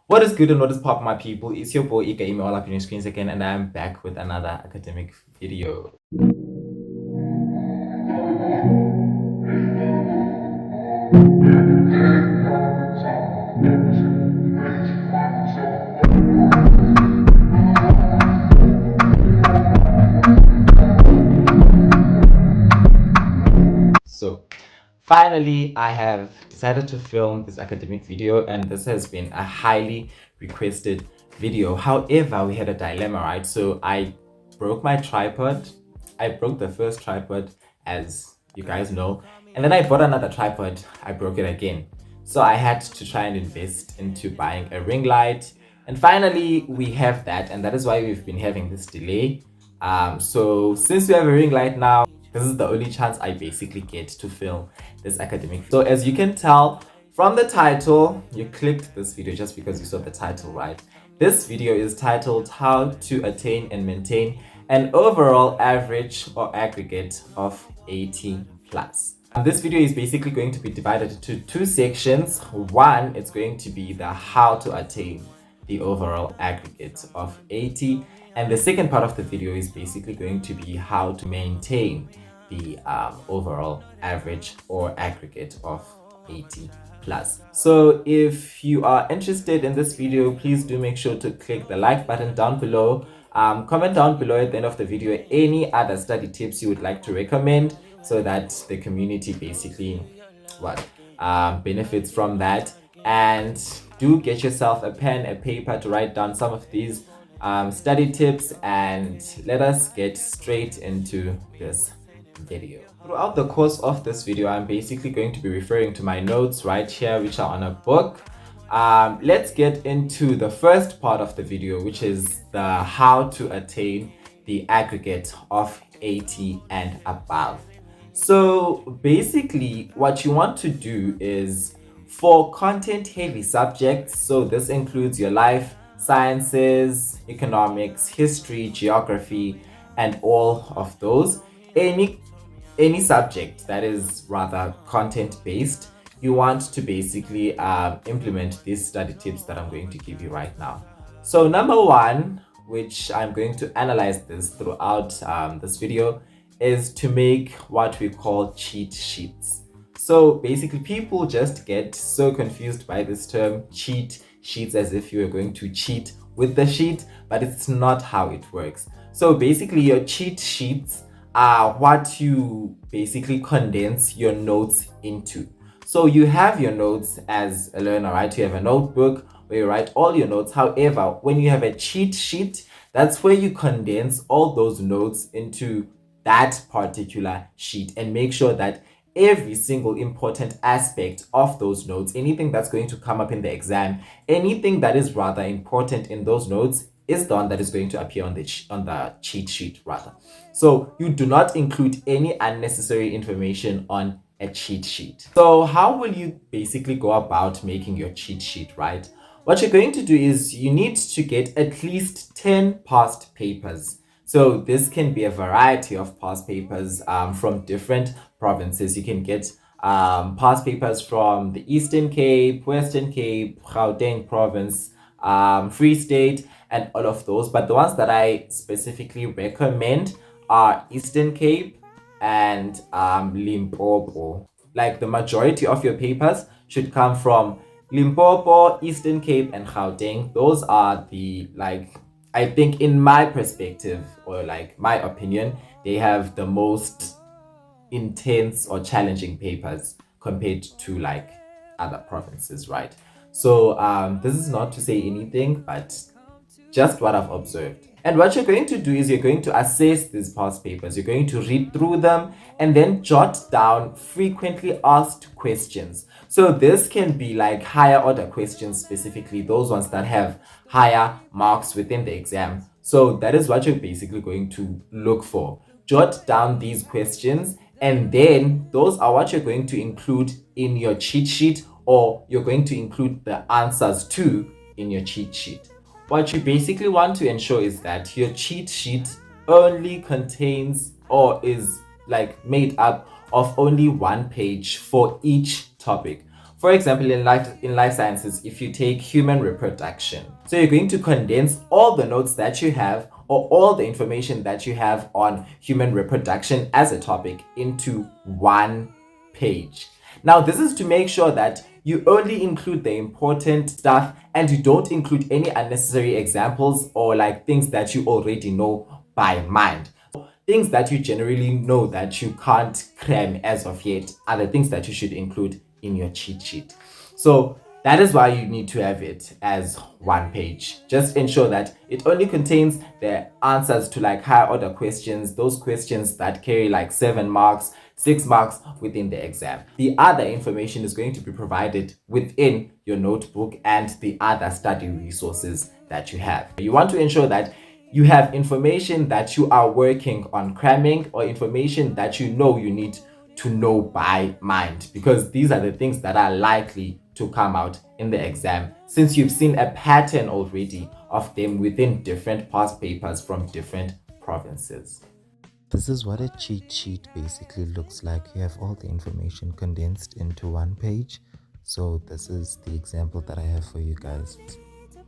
What is good and what is pop, my people? It's your boy Imi all up in your screens again, and I'm back with another academic video. So, finally, I have decided to film this academic video, and this has been a highly requested video. However, we had a dilemma, right? So, I broke my tripod. I broke the first tripod, as you guys know, and then I bought another tripod. I broke it again. So, I had to try and invest into buying a ring light. And finally, we have that, and that is why we've been having this delay. So, since we have a ring light now, this is the only chance I basically get to film this academic. So as you can tell from the title, you clicked this video just because you saw the title, right? This video is titled How to Attain and Maintain an Overall Average or Aggregate of 80 plus. This video is basically going to be divided into two sections. One, it's going to be the how to attain the overall aggregate of 80, and the second part of the video is basically going to be how to maintain the overall average or aggregate of 80 plus. So if you are interested in this video, please do make sure to click the like button down below. Comment down below at the end of the video any other study tips you would like to recommend, so that the community basically benefits from that. And do get yourself a pen, a paper to write down some of these study tips, and let us get straight into this video. Throughout the course of this video, I'm basically going to be referring to my notes right here, which are on a book. Let's get into the first part of the video, which is the how to attain the aggregate of 80 and above. So basically what you want to do is, for content heavy subjects, so this includes your life sciences, economics, history, geography, and all of those, any subject that is rather content based, you want to basically implement these study tips that I'm going to give you right now. So number one, which I'm going to analyze this throughout this video, is to make what we call cheat sheets. So basically people just get so confused by this term cheat sheets, as if you are going to cheat with the sheet, but it's not how it works. So basically your cheat sheets are what you basically condense your notes into. So you have your notes as a learner, right? You have a notebook where you write all your notes. However, when you have a cheat sheet, that's where you condense all those notes into that particular sheet and make sure that every single important aspect of those notes, anything that's going to come up in the exam, anything that is rather important in those notes, is the one that is going to appear on the cheat sheet rather. So you do not include any unnecessary information on a cheat sheet. So how will you basically go about making your cheat sheet, right? What you're going to do is you need to get at least 10 past papers. So this can be a variety of past papers from different provinces. You can get past papers from the Eastern Cape, Western Cape, Gauteng province, Free State, and all of those. But the ones that I specifically recommend are Eastern Cape and Limpopo. Like the majority of your papers should come from Limpopo, Eastern Cape, and Gauteng. Those are the, like, I think in my perspective, or like my opinion, they have the most intense or challenging papers compared to like other provinces, right? So this is not to say anything, but just what I've observed. And what you're going to do is you're going to assess these past papers. You're going to read through them and then jot down frequently asked questions. So this can be like higher order questions, specifically those ones that have higher marks within the exam. So that is what you're basically going to look for. Jot down these questions, and then those are what you're going to include in your cheat sheet, or you're going to include the answers to in your cheat sheet. What you basically want to ensure is that your cheat sheet only contains, or is like made up of, only one page for each topic. For example, in life sciences, if you take human reproduction, so you're going to condense all the notes that you have or all the information that you have on human reproduction as a topic into one page. Now, this is to make sure that you only include the important stuff and you don't include any unnecessary examples or like things that you already know by mind. Things that you generally know that you can't cram as of yet are the things that you should include in your cheat sheet. So that is why you need to have it as one page. Just ensure that it only contains the answers to like higher order questions, those questions that carry like 7 marks, 6 marks within the exam. The other information is going to be provided within your notebook and the other study resources that you have. You want to ensure that you have information that you are working on cramming or information that you know you need to know by mind, because these are the things that are likely to come out in the exam, since you've seen a pattern already of them within different past papers from different provinces. This is what a cheat sheet basically looks like. You have all the information condensed into one page. So this is the example that I have for you guys.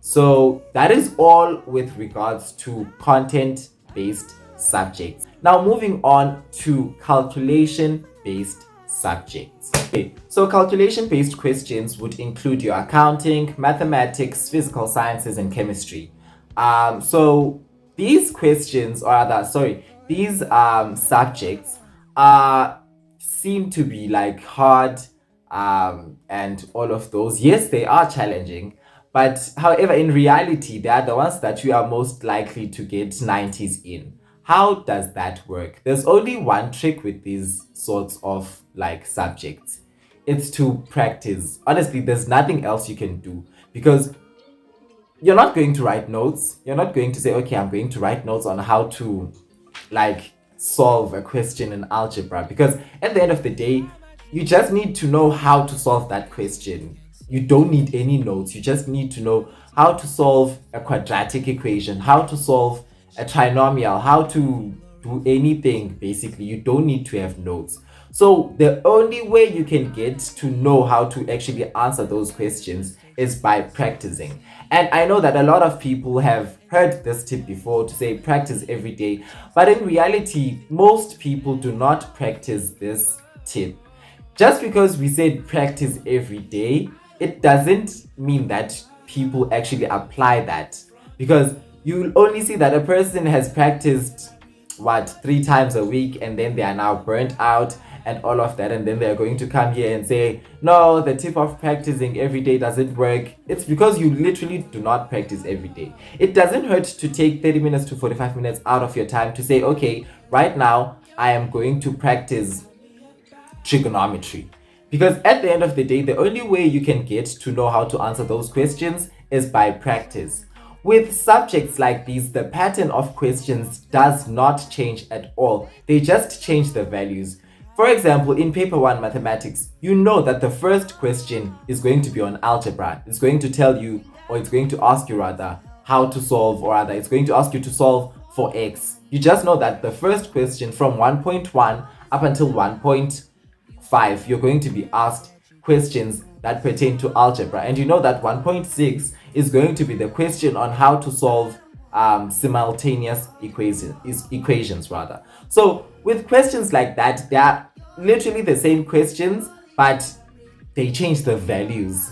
So that is all with regards to content-based subjects. Now moving on to calculation-based subjects. Okay, so calculation-based questions would include your accounting, mathematics, physical sciences, and chemistry. So these questions, or rather, sorry, these subjects seem to be like hard and all of those. Yes, they are challenging, but however, in reality, they are the ones that you are most likely to get 90s in. How does that work? There's only one trick with these sorts of like subjects. It's to practice. Honestly, there's nothing else you can do, because you're not going to write notes. You're not going to say, okay, I'm going to write notes on how to like solve a question in algebra, because at the end of the day, you just need to know how to solve that question. You don't need any notes. You just need to know how to solve a quadratic equation, how to solve a trinomial, how to do anything basically. You don't need to have notes. So the only way you can get to know how to actually answer those questions is by practicing. And I know that a lot of people have heard this tip before, to say practice every day, but in reality, most people do not practice this tip. Just because we said practice every day, it doesn't mean that people actually apply that, because you'll only see that a person has practiced 3 times a week and then they are now burnt out and all of that, and then they're going to come here and say, no, the tip of practicing every day doesn't work. It's because you literally do not practice every day. It doesn't hurt to take 30 minutes to 45 minutes out of your time to say, okay, right now I am going to practice trigonometry, because at the end of the day, the only way you can get to know how to answer those questions is by practice. With subjects like these, the pattern of questions does not change at all. They just change the values. For example, in paper 1 mathematics, you know that the first question is going to be on algebra. It's going to tell you, or it's going to ask you rather, how to solve, or rather it's going to ask you to solve for x. You just know that the first question from 1.1 up until 1.5, you're going to be asked questions that pertain to algebra, and you know that 1.6 is going to be the question on how to solve simultaneous equations rather. So with questions like that, they are literally the same questions, but they change the values,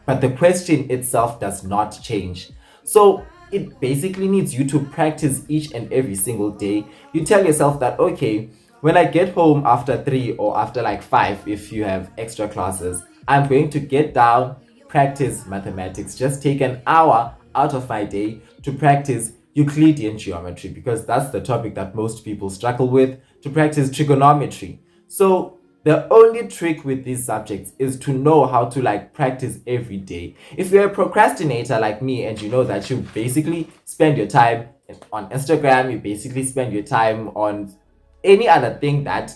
but the question itself does not change. So it basically needs you to practice each and every single day. You tell yourself that, okay, when I get home after 3 or after like 5, if you have extra classes, I'm going to get down, practice mathematics. Just take an hour out of my day to practice Euclidean geometry, because that's the topic that most people struggle with, to practice trigonometry. So the only trick with these subjects is to know how to like practice every day. If you're a procrastinator like me and you know that you basically spend your time on Instagram, you basically spend your time on any other thing that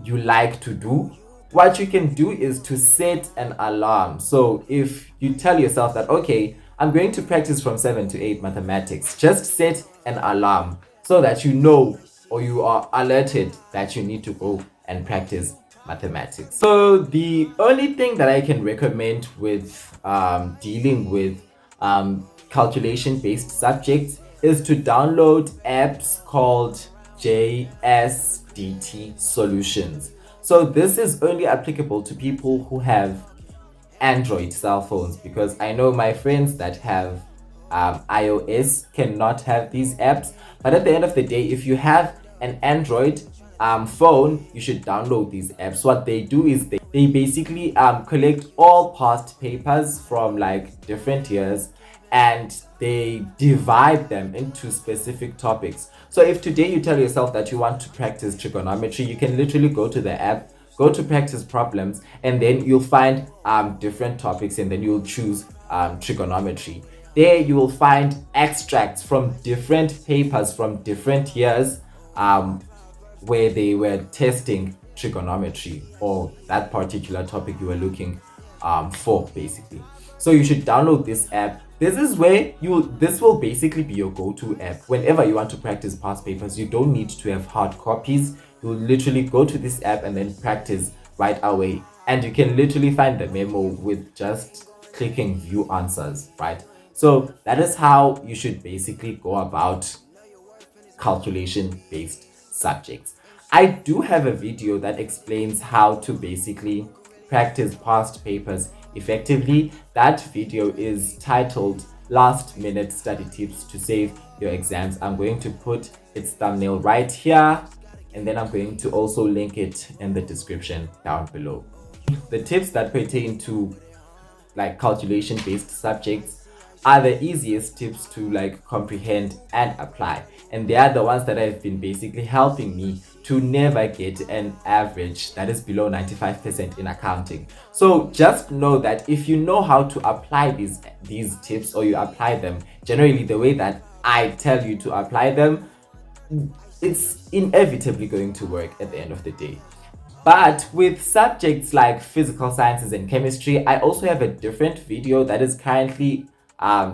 you like to do, what you can do is to set an alarm. So if you tell yourself that, okay, I'm going to practice from 7 to 8 mathematics, just set an alarm so that you know, or you are alerted that you need to go and practice mathematics. So the only thing that I can recommend with dealing with calculation based subjects is to download apps called JSDT solutions. So this is only applicable to people who have Android cell phones, because I know my friends that have iOS cannot have these apps. But at the end of the day, if you have an Android phone, you should download these apps. What they do is they basically collect all past papers from like different years, and they divide them into specific topics. So if today you tell yourself that you want to practice trigonometry, you can literally go to the app, go to practice problems, and then you'll find different topics, and then you'll choose trigonometry. There you will find extracts from different papers from different years where they were testing trigonometry or that particular topic you were looking for, basically. So you should download this app. This will basically be your go-to app whenever you want to practice past papers. You don't need to have hard copies. You'll literally go to this app and then practice right away, and you can literally find the memo with just clicking view answers, right? So that is how you should basically go about calculation based subjects. I do have a video that explains how to basically practice past papers effectively. That video is titled Last Minute Study Tips to Save Your Exams. I'm going to put its thumbnail right here, and then I'm going to also link it in the description down below. The tips that pertain to like calculation based subjects are the easiest tips to like comprehend and apply, and they are the ones that have been basically helping me to never get an average that is below 95% in accounting. So just know that if you know how to apply these tips, or you apply them generally the way that I tell you to apply them, it's inevitably going to work at the end of the day. But with subjects like physical sciences and chemistry, I also have a different video that is currently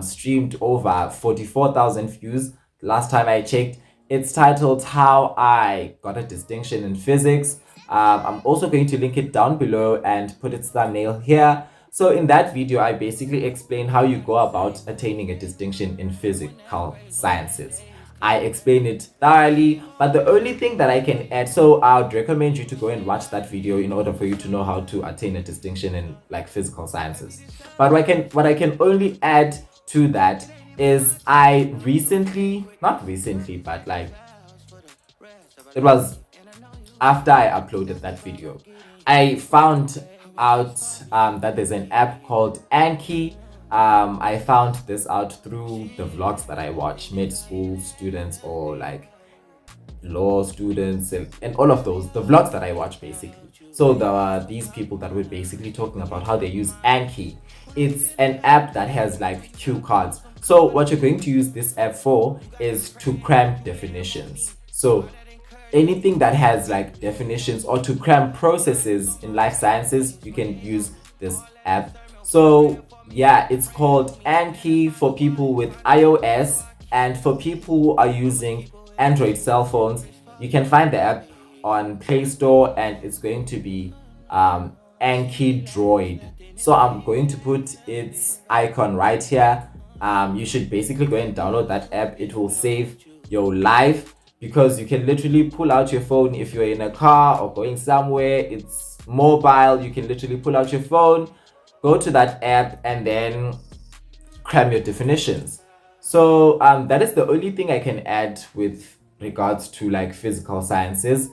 streamed over 44,000 views last time I checked. It's titled How I Got a Distinction in Physics. I'm also going to link it down below and put its thumbnail here. So in that video, I basically explain how you go about attaining a distinction in physical sciences. I explain it thoroughly, but the only thing that I can add, so I would recommend you to go and watch that video in order for you to know how to attain a distinction in like physical sciences. But what I can only add to that is I recently, not recently, but like it was after I uploaded that video, I found out that there's an app called Anki. I found this out through the vlogs that I watch, med school students or like law students, and all of those, the vlogs that I watch basically. So these people that were basically talking about how they use Anki. It's an app that has like cue cards. So what you're going to use this app for is to cram definitions. So anything that has like definitions, or to cram processes in life sciences, you can use this app. So yeah, it's called Anki for people with iOS, and for people who are using Android cell phones, you can find the app on Play Store, and it's going to be Anki Droid. So I'm going to put its icon right here. You should basically go and download that app. It will save your life, because you can literally pull out your phone if you're in a car or going somewhere. It's mobile. You can literally pull out your phone, go to that app, and then cram your definitions. So that is the only thing I can add with regards to like physical sciences.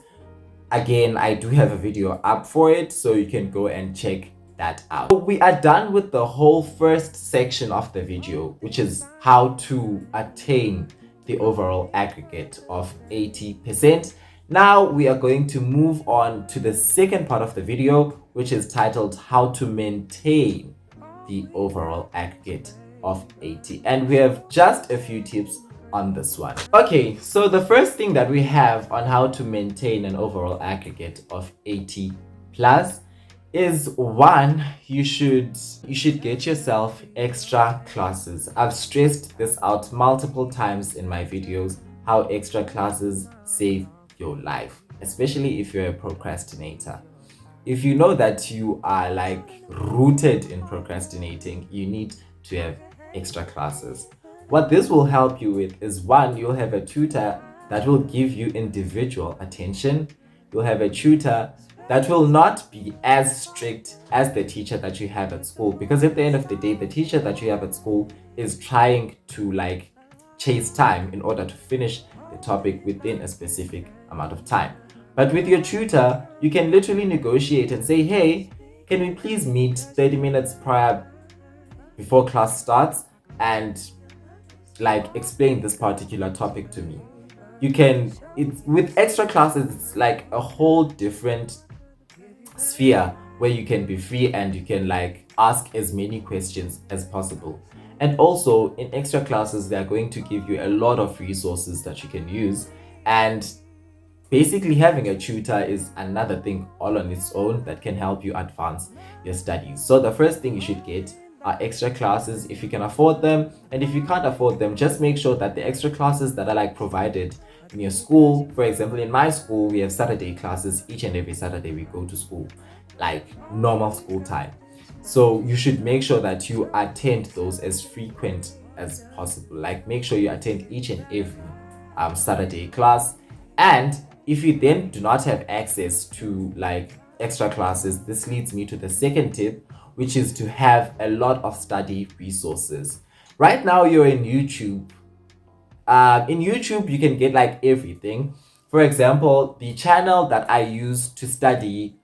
Again, I do have a video up for it, so you can go and check that out. So we are done with the whole first section of the video, which is how to attain the overall aggregate of 80%. Now we are going to move on to the second part of the video, which is titled How to Maintain the Overall Aggregate of 80. And we have just a few tips on this one. Okay, so the first thing that we have on how to maintain an overall aggregate of 80 plus is one, you should get yourself extra classes. I've stressed this out multiple times in my videos, how extra classes save your life, especially if you're a procrastinator. if you know that you are like rooted in procrastinating, you need to have extra classes. What this will help you with is, one, you'll have a tutor that will give you individual attention. You'll have a tutor that will not be as strict as the teacher that you have at school, because at the end of the day, the teacher that you have at school is trying to like chase time in order to finish the topic within a specific amount of time. But with your tutor, you can literally negotiate and say, hey, can we please meet 30 minutes prior before class starts and like explain this particular topic to me? You can, it's with extra classes, it's like a whole different sphere where you can be free and you can like ask as many questions as possible. And also in extra classes, they're going to give you a lot of resources that you can use. And basically, having a tutor is another thing all on its own that can help you advance your studies. So the first thing you should get are extra classes if you can afford them. And if you can't afford them, just make sure that the extra classes that are like provided in your school, for example, in my school, we have Saturday classes. Each and every Saturday we go to school, like normal school time. So you should make sure that you attend those as frequent as possible. Like make sure you attend each and every Saturday class. And if you then do not have access to like extra classes, this leads me to the second tip, which is to have a lot of study resources. Right now, you're in YouTube. In YouTube, you can get like everything. For example, the channel that I use to study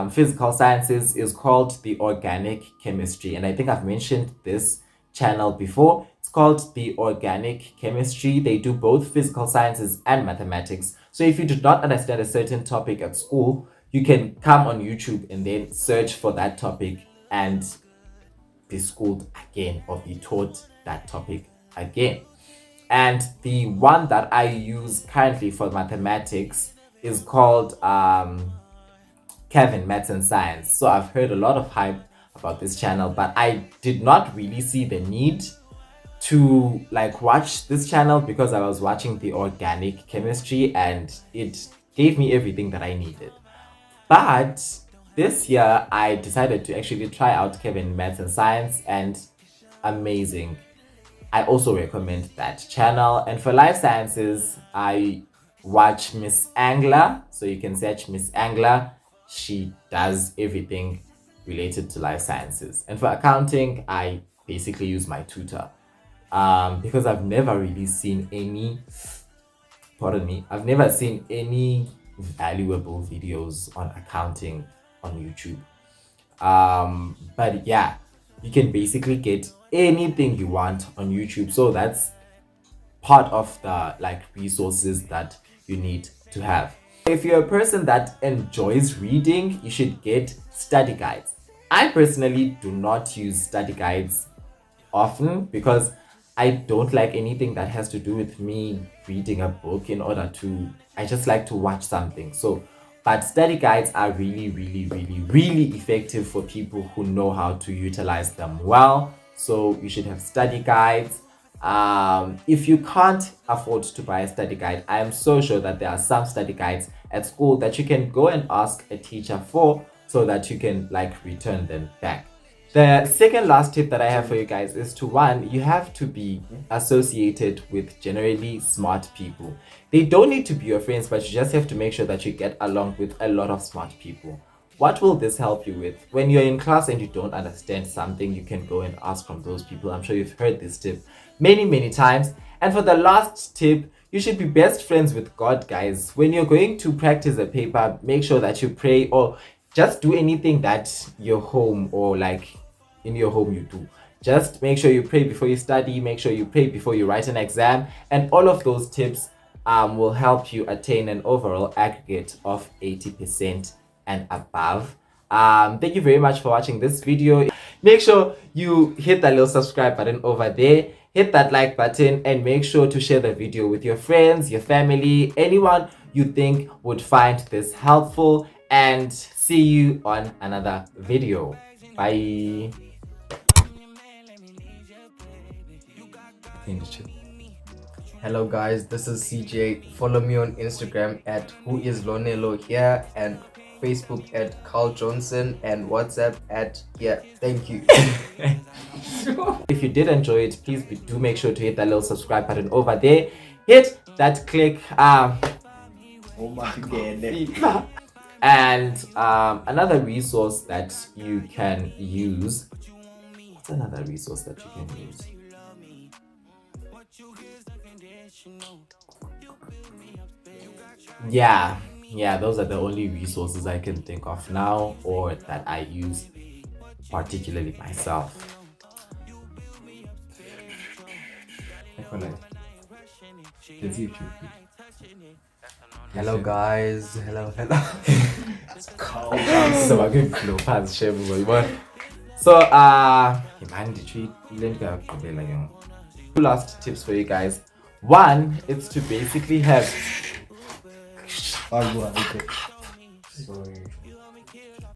physical sciences is called the Organic Chemistry, and I think I've mentioned this channel before. It's called the Organic Chemistry. They do both physical sciences and mathematics. So if you do not understand a certain topic at school, you can come on YouTube and then search for that topic and be schooled again or be taught that topic again. And the one that I use currently for mathematics is called Kevin Maths and Science. So I've heard a lot of hype about this channel, but I did not really see the need to like watch this channel because I was watching the Organic Chemistry and it gave me everything that I needed. But this year I decided to actually try out Kevin Maths and Science, and amazing. I also recommend that channel. And for life sciences, I watch Miss Angler. So you can search Miss Angler. She does everything related to life sciences. And for accounting, I basically use my tutor. Because I've never really seen any, pardon me, I've never seen any valuable videos on accounting on YouTube. But yeah, you can basically get anything you want on YouTube. So that's part of the like resources that you need to have. If you're a person that enjoys reading, you should get study guides. I personally do not use study guides often because I don't like anything that has to do with me reading a book in order to, I just like to watch something. So, but study guides are really, really, really, really effective for people who know how to utilize them well. So you should have study guides. If you can't afford to buy a study guide, I am so sure that there are some study guides at school that you can go and ask a teacher for so that you can like return them back. The second last tip that I have for you guys is to, one, you have to be associated with generally smart people. They don't need to be your friends, but you just have to make sure that you get along with a lot of smart people. What will this help you with? When you're in class and you don't understand something, you can go and ask from those people. I'm sure you've heard this tip many, many times. And for the last tip, you should be best friends with God, guys. When you're going to practice a paper, make sure that you pray, or just do anything that your home or like in your home you do. Just make sure you pray before you study, make sure you pray before you write an exam, and all of those tips will help you attain an overall aggregate of 80% and above. Thank you very much for watching this video. Make sure you hit that little subscribe button over there, hit that like button, and make sure to share the video with your friends, your family, anyone you think would find this helpful, and see you on another video. Bye. Hello guys, this is CJ. Follow me on Instagram at whoislonelo here and Facebook at Carl Johnson, and WhatsApp at thank you. If you did enjoy it, please do make sure to hit that little subscribe button over there. Hit that click. And another resource that you can use. What's another resource that you can use? Yeah, those are the only resources I can think of now, or that I use particularly myself. Hello guys, hello. So two last tips for you guys. One, it's to basically have Sorry.